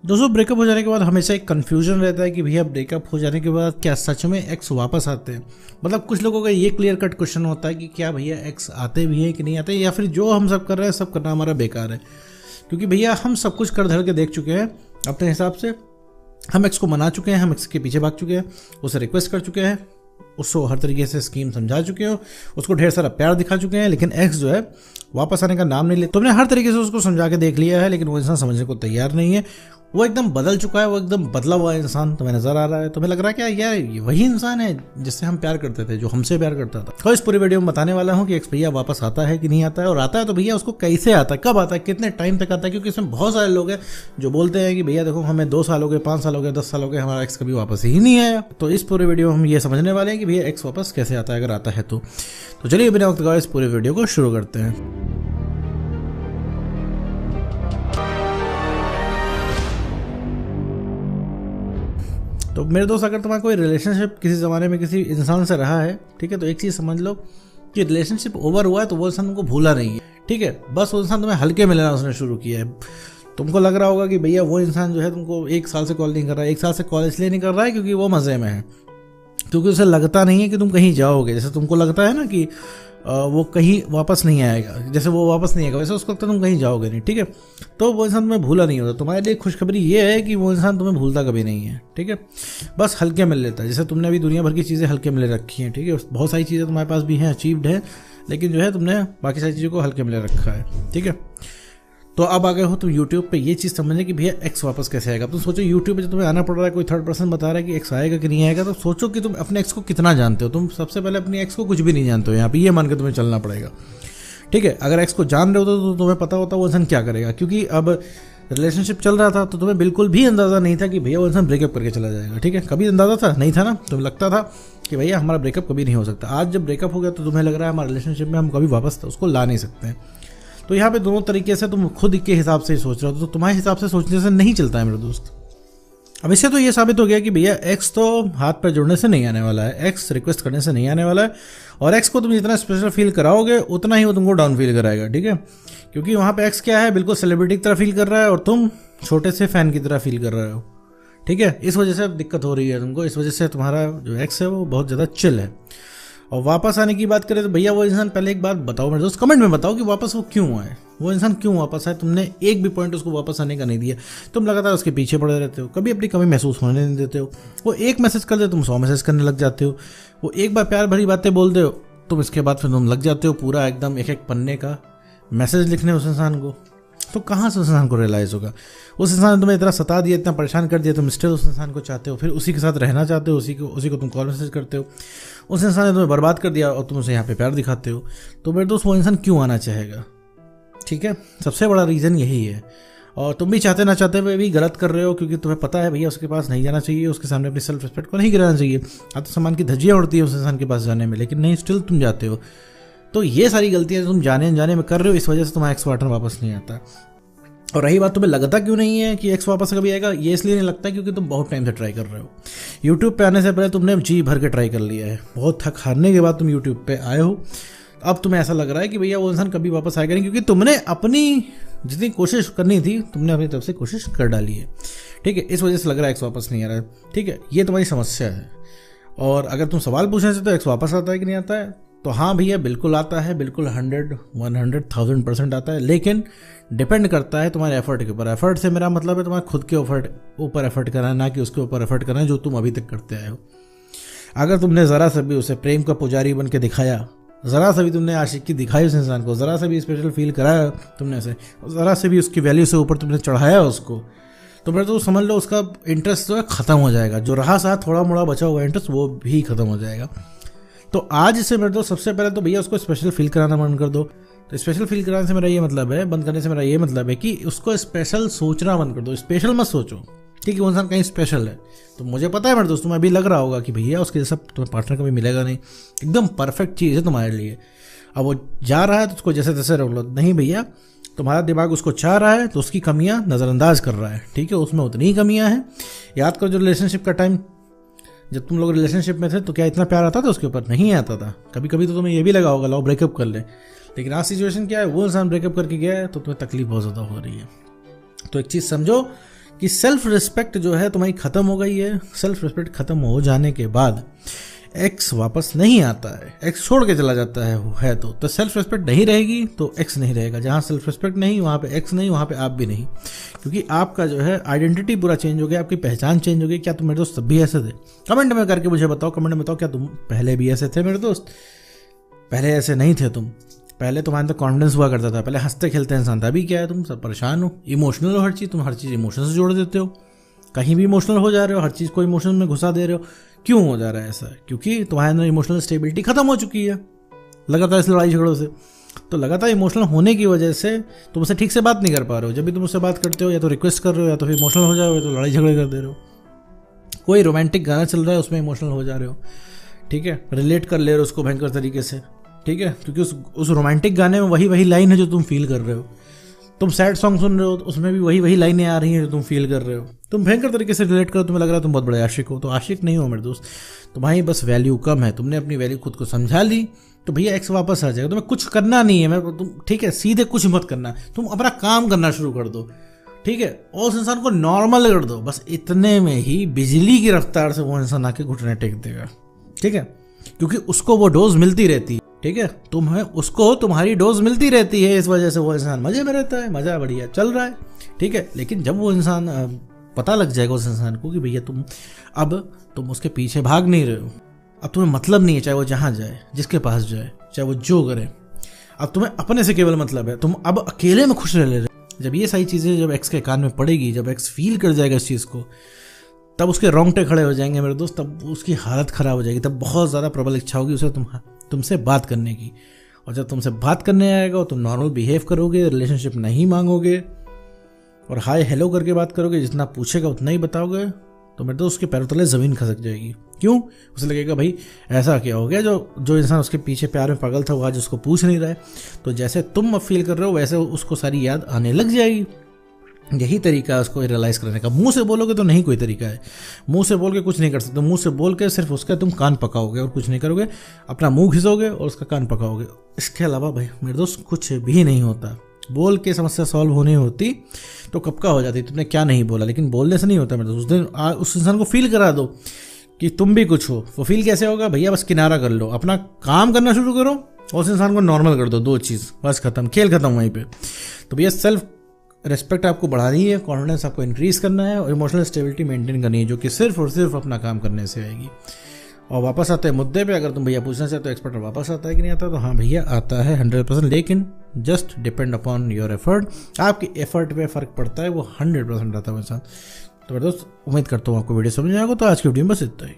दोस्तों ब्रेकअप हो जाने के बाद हमेशा एक कन्फ्यूजन रहता है कि भैया ब्रेकअप हो जाने के बाद क्या सच में एक्स वापस आते हैं। मतलब कुछ लोगों का ये क्लियर कट क्वेश्चन होता है कि क्या भैया एक्स आते भी हैं कि नहीं आते, या फिर जो हम सब कर रहे हैं सब करना हमारा बेकार है। क्योंकि भैया हम सब कुछ कर धर के देख चुके हैं अपने हिसाब से, हम एक्स को मना चुके हैं, हम एक्स के पीछे भाग चुके हैं, उसे रिक्वेस्ट कर चुके हैं, उसको हर तरीके से स्कीम समझा चुके हो, उसको ढेर सारा प्यार दिखा चुके हैं, लेकिन एक्स जो है वापस आने का नाम नहीं ले। तुमने हर तरीके से उसको समझा के देख लिया है, लेकिन वो इंसान समझने को तैयार नहीं है। वो एकदम बदल चुका है, वो एकदम बदला हुआ इंसान तुम्हें नजर आ रहा है। तुम्हें लग रहा है क्या यार ये वही इंसान है जिससे हम प्यार करते थे, जो हमसे प्यार करता था। तो इस पूरी वीडियो में बताने वाला हूँ कि एक्स भैया वापस आता है कि नहीं आता है, और आता है तो भैया उसको कैसे आता है, कब आता है, कितने टाइम तक आता है। क्योंकि इसमें बहुत सारे लोग हैं जो बोलते हैं कि भैया देखो हमें 2 साल हो गए, 5 साल हो गए, 10 साल हो गए, हमारा एक्स कभी वापस ही नहीं आया। तो इस पूरे वीडियो में हम ये समझने वाले हैं कि भैया एक्स वापस कैसे आता है, अगर आता है तो चलिए बिना वक्त गवाए इस पूरे वीडियो को शुरू करते हैं। तो मेरे दोस्त, अगर तुम्हारा कोई रिलेशनशिप किसी ज़माने में किसी इंसान से रहा है, ठीक है, तो एक चीज़ समझ लो कि रिलेशनशिप ओवर हुआ है तो वो इंसान तुमको भूला नहीं है, ठीक है। बस वो इंसान तुम्हें हल्के में लेना उसने शुरू किया है। तुमको लग रहा होगा कि भैया वो इंसान जो है तुमको 1 साल से कॉल नहीं कर रहा है, 1 साल से कॉल इसलिए नहीं कर रहा है क्योंकि वो मज़े में है, क्योंकि उसे लगता नहीं है कि तुम कहीं जाओगे। जैसे तुमको लगता है ना कि वो कहीं वापस नहीं आएगा, जैसे वो वापस नहीं आएगा, वैसे उसको लगता है तुम कहीं जाओगे नहीं, ठीक है। तो वो इंसान तुम्हें भूला नहीं होता। तुम्हारे लिए खुशखबरी ये है कि वो इंसान तुम्हें भूलता कभी नहीं है, ठीक है। बस हल्के में लेता है। जैसे तुमने अभी दुनिया भर की चीज़ें हल्के में ले रखी हैं, ठीक है। बहुत सारी चीज़ें तुम्हारे पास भी हैं, अचीव्ड है, लेकिन जो है तुमने बाकी सारी चीज़ों को हल्के में ले रखा है, ठीक है। तो अब आ गए हो तुम यूट्यूब पे ये चीज़ समझने कि भैया एक्स वापस कैसे आएगा। तुम सोचो यूट्यूब पे जो तुम्हें आना पड़ रहा है, कोई थर्ड पर्सन बता रहा है कि एक्स आएगा कि नहीं आएगा, तो सोचो कि तुम अपने एक्स को कितना जानते हो। तुम सबसे पहले अपनी एक्स को कुछ भी नहीं जानते हो, यहाँ पे ये मान के तुम्हें चलना पड़ेगा, ठीक है। अगर एक्स को जान रहे हो तो तुम्हें पता होता वो इंसान क्या करेगा। क्योंकि अब रिलेशनशिप चल रहा था तो तुम्हें बिल्कुल भी अंदाज़ा नहीं था कि भैया वो इंसान ब्रेकअप करके चला जाएगा, ठीक है। कभी अंदाज़ा था नहीं था ना, तुम्हें लगता था कि भैया हमारा ब्रेकअप कभी नहीं हो सकता। आज जब ब्रेकअप हो गया तो तुम्हें लग रहा है हमारे रिलेशनशिप में हम कभी वापस उसको ला नहीं सकते हैं। तो यहाँ पे दोनों तरीके से तुम खुद के हिसाब से सोच रहे हो, तो तुम्हारे हिसाब से सोचने से नहीं चलता है मेरे दोस्त। अब इससे तो ये साबित हो गया कि भैया एक्स तो हाथ पैर जोड़ने से नहीं आने वाला है, एक्स रिक्वेस्ट करने से नहीं आने वाला है, और एक्स को तुम जितना स्पेशल फील कराओगे उतना ही वो तुमको डाउन फील कराएगा, ठीक है। क्योंकि वहाँ पे एक्स क्या है, बिल्कुल सेलिब्रिटी की तरह फील कर रहा है और तुम छोटे से फैन की तरह फील कर रहे हो, ठीक है। इस वजह से दिक्कत हो रही है तुमको, इस वजह से तुम्हारा जो एक्स है वो बहुत ज़्यादा चिल है। और वापस आने की बात करें तो भैया वो इंसान, पहले एक बात बताओ मेरे दोस्त, कमेंट में बताओ कि वापस वो क्यों आए, वो इंसान क्यों वापस आए। तुमने एक भी पॉइंट उसको वापस आने का नहीं दिया, तुम लगातार उसके पीछे पड़े रहते हो, कभी अपनी कमी महसूस होने नहीं देते हो। वो एक मैसेज कर दे तुम 100 मैसेज करने लग जाते हो, वो एक बार प्यार भरी बातें बोल दे तुम इसके बाद फिर तुम लग जाते हो पूरा एकदम एक पन्ने का मैसेज लिखने उस इंसान को। तो कहाँ से उस इंसान को रियलाइज़ होगा। उस इंसान ने तुम्हें इतना सता दिया, इतना परेशान कर दिया, तुम स्टिल उस इंसान को चाहते हो, फिर उसी के साथ रहना चाहते हो, उसी को तुम कॉल मैसेज करते हो। उस इंसान ने तुम्हें बर्बाद कर दिया और तुम उसे यहाँ पे प्यार दिखाते हो। तो मेरे दोस्त वो इंसान क्यों आना चाहेगा, ठीक है। सबसे बड़ा रीज़न यही है। और तुम भी चाहते ना चाहते हुए भी गलत कर रहे हो, क्योंकि तुम्हें पता है भैया उसके पास नहीं जाना चाहिए, उसके सामने अपनी सेल्फ रिस्पेक्ट को नहीं गिराना चाहिए। आत्मसम्मान की धज्जियाँ उड़ती है उस इंसान के पास जाने में, लेकिन नहीं, स्टिल तुम जाते हो। तो ये सारी गलतियाँ तुम जाने अनजाने में कर रहे हो, इस वजह से तुम्हारा एक्स पार्टनर वापस नहीं आता। और रही बात, तुम्हें लगता क्यों नहीं है कि एक्स वापस कभी आएगा, ये इसलिए नहीं लगता क्योंकि तुम बहुत टाइम से ट्राई कर रहे हो। यूट्यूब पे आने से पहले तुमने जी भर के ट्राई कर लिया है, बहुत थक हारने के बाद तुम यूट्यूब पे आए हो। अब तुम्हें ऐसा लग रहा है कि भैया वो इंसान कभी वापस आएगा नहीं, क्योंकि तुमने अपनी जितनी कोशिश करनी थी तुमने अपनी तरफ से कोशिश कर डाली है, ठीक है। इस वजह से लग रहा है एक्स वापस नहीं आ रहा है, ठीक है। ये तुम्हारी समस्या है। और अगर तुम सवाल पूछने से तो एक्स वापस आता है कि नहीं आता है, तो हाँ भैया बिल्कुल आता है, बिल्कुल 100,000% आता है, लेकिन डिपेंड करता है तुम्हारे एफर्ट के ऊपर। एफर्ट से मेरा मतलब है तुम्हारे खुद के ऊपर एफर्ट करना है, ना कि उसके ऊपर एफर्ट करना है जो तुम अभी तक करते आए हो। अगर तुमने ज़रा सा भी उसे प्रेम का पुजारी बन के दिखाया, ज़रा सा भी तुमने आशिकी दिखाई उस इंसान को, ज़रा सा भी स्पेशल फील कराया तुमने उसे, ज़रा से भी उसकी वैल्यू से ऊपर तुमने चढ़ाया उसको, तो मेरे तो समझ लो उसका इंटरेस्ट जो है ख़त्म हो जाएगा। जो रहा सा थोड़ा मोड़ा बचा हुआ इंटरेस्ट वो भी ख़त्म हो जाएगा। तो आज से मेरे तो सबसे पहले तो भैया उसको स्पेशल फील कराना बंद कर दो। तो स्पेशल फील कराने से मेरा ये मतलब है, बंद करने से मेरा ये मतलब है कि उसको स्पेशल सोचना बंद कर दो। स्पेशल मत सोचो, ठीक है। वो इंसान कहीं स्पेशल है तो मुझे पता है मेरे दोस्तों, तुम्हें अभी लग रहा होगा कि भैया उसके जैसा तुम्हें पार्टनर कभी मिलेगा नहीं, एकदम परफेक्ट चीज़ है तुम्हारे लिए। अब वो जा रहा है तो उसको जैसे तैसे रोक लो, नहीं भैया तुम्हारा दिमाग उसको चाह रहा है तो उसकी कमियाँ नज़रअंदाज कर रहा है, ठीक है। उसमें उतनी ही कमियाँ हैं। याद करो जो रिलेशनशिप का टाइम, जब तुम लोग रिलेशनशिप में थे तो क्या इतना प्यार आता था उसके ऊपर? नहीं आता था। कभी कभी तो तुम्हें ये भी लगा होगा लाओ ब्रेकअप कर ले, लेकिन आज सिचुएशन क्या है, वो इंसान ब्रेकअप करके गया है तो तुम्हें तकलीफ बहुत ज़्यादा हो रही है। तो एक चीज़ समझो कि सेल्फ रिस्पेक्ट जो है तुम्हारी खत्म हो गई है। सेल्फ रिस्पेक्ट खत्म हो जाने के बाद एक्स वापस नहीं आता है, एक्स छोड़ के चला जाता है तो सेल्फ रिस्पेक्ट नहीं रहेगी तो एक्स नहीं रहेगा। जहाँ सेल्फ रिस्पेक्ट नहीं वहाँ पे एक्स नहीं, वहाँ पे आप भी नहीं, क्योंकि आपका जो है आइडेंटिटी पूरा चेंज हो गया, आपकी पहचान चेंज हो गई। क्या तुम मेरे दोस्त तब भी ऐसे थे? कमेंट में करके मुझे बताओ, कमेंट में बताओ क्या तुम पहले भी ऐसे थे मेरे दोस्त? पहले ऐसे नहीं थे तुम, पहले तुम्हारे अंदर कॉन्फिडेंस हुआ करता था, पहले हंसते खेलते इंसान था। अभी क्या है, तुम सब परेशान हो, इमोशनल हो हर चीज़, तुम हर चीज़ इमोशन से जोड़ देते हो, कहीं भी इमोशनल हो जा रहे हो, हर चीज़ को इमोशन में घुसा दे रहे हो। क्यों हो जा रहा है ऐसा? क्योंकि तुम्हारे अंदर इमोशनल स्टेबिलिटी खत्म हो चुकी है लगातार इस लड़ाई झगड़ों से। तो लगातार इमोशनल होने की वजह से तुम उससे ठीक से बात नहीं कर पा रहे हो। जब भी तुम उससे बात करते हो या तो रिक्वेस्ट कर रहे हो या तो फिर इमोशनल हो जाओ, या तो लड़ाई झगड़े कर दे रहे हो। कोई रोमांटिक गाना चल रहा है उसमें इमोशनल हो जा रहे हो, ठीक है, रिलेट कर ले रहे हो उसको भयंकर तरीके से, ठीक है, क्योंकि उस रोमांटिक गाने में वही लाइन है जो तुम फील कर रहे हो। तुम सैड सॉन्ग सुन रहे हो तो उसमें भी वही लाइनें आ रही हैं जो तुम फील कर रहे हो। तुम भयंकर तरीके से रिलेट करो, तुम्हें लग रहा है तुम बहुत बड़े आशिक हो। तो आशिक नहीं हो मेरे दोस्त, तुम्हारी बस वैल्यू कम है। तुमने अपनी वैल्यू खुद को समझा ली तो भैया एक्स वापस आ जाएगा। तुम्हें कुछ करना नहीं है, तुम ठीक है, सीधे कुछ मत करना, तुम अपना काम करना शुरू कर दो, ठीक है, और उस इंसान को नॉर्मल कर दो। बस इतने में ही बिजली की रफ्तार से वो इंसान आके घुटने टेक देगा, ठीक है, क्योंकि उसको वो डोज मिलती रहती है, ठीक है, तुम्हें उसको तुम्हारी डोज मिलती रहती है। इस वजह से वो इंसान मजे में रहता है, मजा बढ़िया चल रहा है, ठीक है। लेकिन जब वो इंसान पता लग जाएगा उस इंसान को कि भैया तुम उसके पीछे भाग नहीं रहे हो, अब तुम्हें मतलब नहीं है चाहे वो जहाँ जाए, जिसके पास जाए, चाहे वो जो करे, अब तुम्हें अपने से केवल मतलब है, तुम अब अकेले में खुश रह ले रहे। जब ये सारी चीज़ें जब एक्स के कान में पड़ेगी, जब एक्स फील कर जाएगा इस चीज़ को, तब उसके रोंगटे खड़े हो जाएंगे मेरे दोस्त, तब उसकी हालत ख़राब हो जाएगी। तब बहुत ज़्यादा प्रबल इच्छा होगी उसे तुमसे बात करने की। और जब तुमसे बात करने आएगा और तुम नॉर्मल बिहेव करोगे, रिलेशनशिप नहीं मांगोगे और हाय हेलो करके बात करोगे, जितना पूछेगा उतना ही बताओगे, तो मेरे दोस्त उसके पैरों तले ज़मीन खसक जाएगी। क्यों? उसे लगेगा भाई ऐसा क्या हो गया, जो इंसान उसके पीछे प्यार में पागल था वो आज उसको पूछ नहीं रहा है। तो जैसे तुम अब फील कर रहे हो वैसे उसको सारी याद आने लग जाएगी। यही तरीका है उसको रियलाइज़ करने का। मुंह से बोलोगे तो नहीं कोई तरीका है, मुंह से बोल के कुछ नहीं कर सकते। मुंह से बोल के सिर्फ उसका तुम कान पकाओगे और कुछ नहीं करोगे, अपना मुंह घिसोगे और उसका कान पकाओगे। इसके अलावा भाई मेरे दोस्त कुछ भी नहीं होता। बोल के समस्या सॉल्व होनी होती तो कब का हो जाती। तुमने क्या नहीं बोला, लेकिन बोलने से नहीं होता मेरे दोस्त। उस दिन उस इंसान को फील करा दो कि तुम भी कुछ हो। वो फील कैसे होगा भैया? बस किनारा कर लो, अपना काम करना शुरू करो और उस इंसान को नॉर्मल कर दो। 2 चीज़ बस, खत्म, खेल खत्म वहीं पे। तो भैया सेल्फ रिस्पेक्ट आपको बढ़ानी है, कॉन्फिडेंस आपको इंक्रीज करना है और इमोशनल स्टेबिलिटी मेंटेन करनी है, जो कि सिर्फ और सिर्फ अपना काम करने से आएगी। और वापस आते हैं मुद्दे पे, अगर तुम भैया पूछना चाहते हो एक्सपर्ट वापस आता है कि नहीं आता, तो हाँ भैया आता है 100%, लेकिन just depend upon your effort. आपके एफर्ट पे फर्क पड़ता है, वो 100% रहता है मेरे साथ। तो मेरे दोस्त उम्मीद करता हूँ आपको वीडियो समझ आएगा। तो आज की वीडियो में बस इतना ही।